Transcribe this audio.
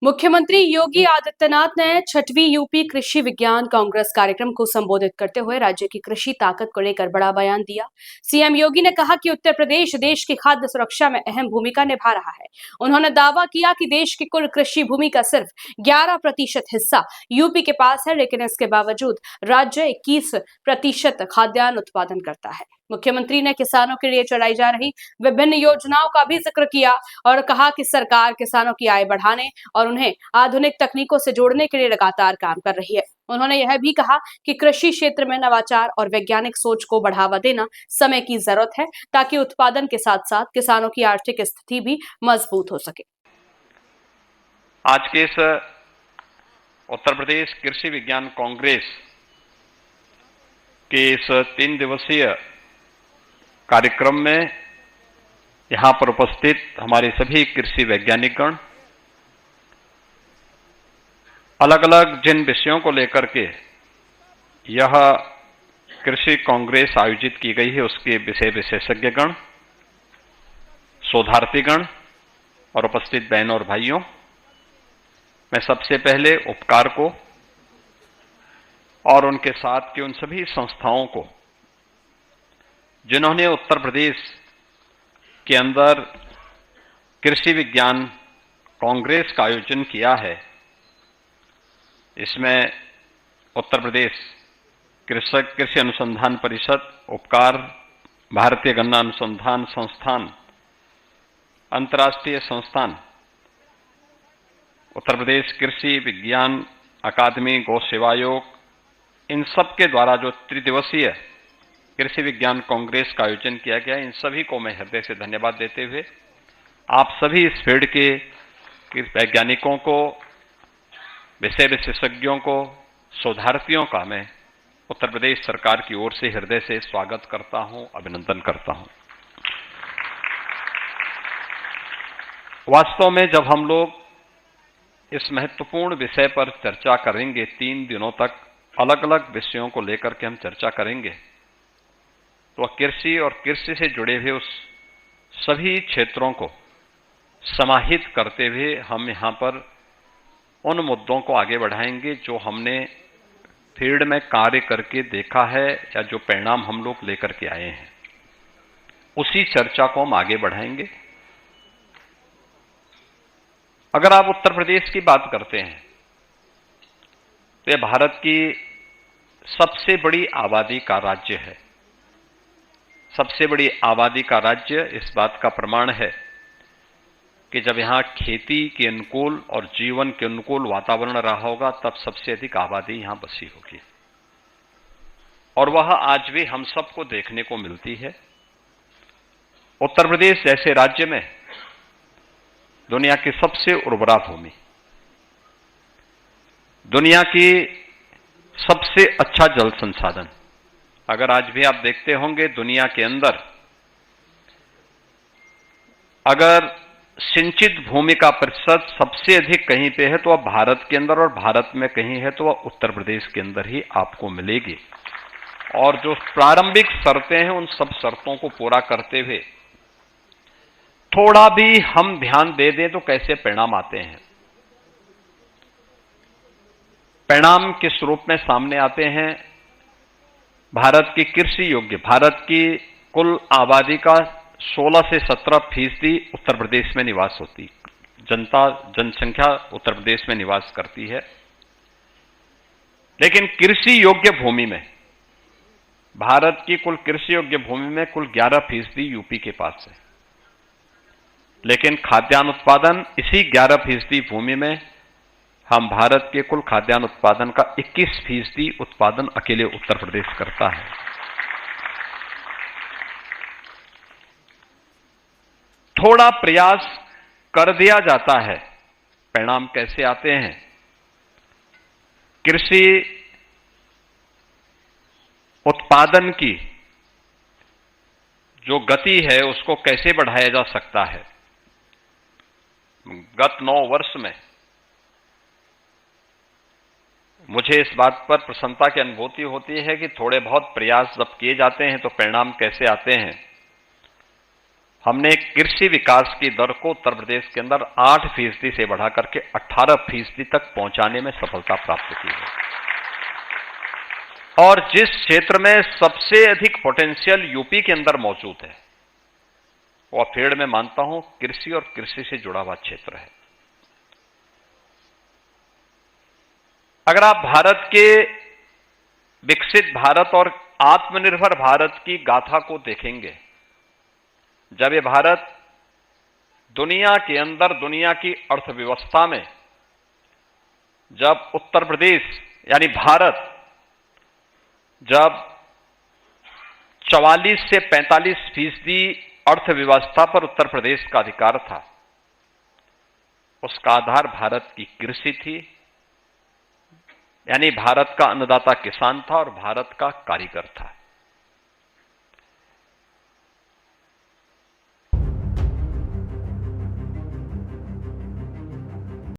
मुख्यमंत्री योगी आदित्यनाथ ने छठवीं यूपी कृषि विज्ञान कांग्रेस कार्यक्रम को संबोधित करते हुए राज्य की कृषि ताकत को लेकर बड़ा बयान दिया। सीएम योगी ने कहा कि उत्तर प्रदेश देश की खाद्य सुरक्षा में अहम भूमिका निभा रहा है। उन्होंने दावा किया कि देश की कुल कृषि भूमि का सिर्फ 11% हिस्सा यूपी के पास है, लेकिन इसके बावजूद राज्य 21% खाद्यान्न उत्पादन करता है। मुख्यमंत्री ने किसानों के लिए चलाई जा रही विभिन्न योजनाओं का भी जिक्र किया और कहा कि सरकार किसानों की आय बढ़ाने और उन्हें आधुनिक तकनीकों से जोड़ने के लिए लगातार काम कर रही है। उन्होंने यह भी कहा कि कृषि क्षेत्र में नवाचार और वैज्ञानिक सोच को बढ़ावा देना समय की जरूरत है, ताकि उत्पादन के साथ साथ किसानों की आर्थिक स्थिति भी मजबूत हो सके। आज के इस उत्तर प्रदेश कृषि विज्ञान कांग्रेस के इस 3 दिवसीय कार्यक्रम में यहां पर उपस्थित हमारे सभी कृषि वैज्ञानिकगण अलग अलग जिन विषयों को लेकर के यह कृषि कांग्रेस आयोजित की गई है उसके विषय विशेषज्ञगण, शोधार्थीगण और उपस्थित बहनों और भाइयों, मैं सबसे पहले उपकार को और उनके साथ के उन सभी संस्थाओं को जिन्होंने उत्तर प्रदेश के अंदर कृषि विज्ञान कांग्रेस का आयोजन किया है, इसमें उत्तर प्रदेश कृषक कृषि अनुसंधान परिषद, उपकार, भारतीय गन्ना अनुसंधान संस्थान, अंतर्राष्ट्रीय संस्थान, उत्तर प्रदेश कृषि विज्ञान अकादमी, गौ सेवा आयोग, इन सब के द्वारा जो त्रिदिवसीय कृषि विज्ञान कांग्रेस का आयोजन किया गया, इन सभी को मैं हृदय से धन्यवाद देते हुए आप सभी इस फील्ड के वैज्ञानिकों को, विषय विशेषज्ञों को, शोधार्थियों का मैं उत्तर प्रदेश सरकार की ओर से हृदय से स्वागत करता हूं, अभिनंदन करता हूं। वास्तव में जब हम लोग इस महत्वपूर्ण विषय पर चर्चा करेंगे, 3 दिनों तक अलग अलग विषयों को लेकर के हम चर्चा करेंगे, तो कृषि और कृषि से जुड़े हुए उस सभी क्षेत्रों को समाहित करते हुए हम यहां पर उन मुद्दों को आगे बढ़ाएंगे जो हमने फील्ड में कार्य करके देखा है या जो परिणाम हम लोग लेकर के आए हैं, उसी चर्चा को हम आगे बढ़ाएंगे। अगर आप उत्तर प्रदेश की बात करते हैं तो यह भारत की सबसे बड़ी आबादी का राज्य है। सबसे बड़ी आबादी का राज्य इस बात का प्रमाण है कि जब यहां खेती के अनुकूल और जीवन के अनुकूल वातावरण रहा होगा, तब सबसे अधिक आबादी यहां बसी होगी, और वह आज भी हम सबको देखने को मिलती है। उत्तर प्रदेश जैसे राज्य में दुनिया की सबसे उर्वरा भूमि, दुनिया की सबसे अच्छा जल संसाधन, अगर आज भी आप देखते होंगे दुनिया के अंदर अगर सिंचित भूमि का प्रतिशत सबसे अधिक कहीं पे है तो वह भारत के अंदर, और भारत में कहीं है तो वह उत्तर प्रदेश के अंदर ही आपको मिलेगी। और जो प्रारंभिक शर्तें हैं उन सब शर्तों को पूरा करते हुए थोड़ा भी हम ध्यान दे दें तो कैसे परिणाम आते हैं। परिणाम किस रूप में सामने आते हैं। भारत की कृषि योग्य, भारत की कुल आबादी का 16 से 17% उत्तर प्रदेश में निवास होती, जनसंख्या उत्तर प्रदेश में निवास करती है, लेकिन कृषि योग्य भूमि में, भारत की कुल कृषि योग्य भूमि में कुल 11% यूपी के पास है, लेकिन खाद्यान्न उत्पादन इसी 11% भूमि में हम भारत के कुल खाद्यान्न उत्पादन का 21% उत्पादन अकेले उत्तर प्रदेश करता है। थोड़ा प्रयास कर दिया जाता है, परिणाम कैसे आते हैं। कृषि उत्पादन की जो गति है उसको कैसे बढ़ाया जा सकता है। गत 9 वर्ष में मुझे इस बात पर प्रसन्नता की अनुभूति होती है कि थोड़े बहुत प्रयास जब किए जाते हैं तो परिणाम कैसे आते हैं। हमने कृषि विकास की दर को उत्तर प्रदेश के अंदर 8% से बढ़ा करके 18% तक पहुंचाने में सफलता प्राप्त की है। और जिस क्षेत्र में सबसे अधिक पोटेंशियल यूपी के अंदर मौजूद है, वो फेड़ में मानता हूं कृषि और कृषि से जुड़ा हुआ क्षेत्र है। अगर आप भारत के विकसित भारत और आत्मनिर्भर भारत की गाथा को देखेंगे, जब ये भारत दुनिया के अंदर, दुनिया की अर्थव्यवस्था में, जब उत्तर प्रदेश यानी भारत जब 44 से 45% अर्थव्यवस्था पर उत्तर प्रदेश का अधिकार था, उसका आधार भारत की कृषि थी, यानी भारत का अन्नदाता किसान था और भारत का कारीगर था।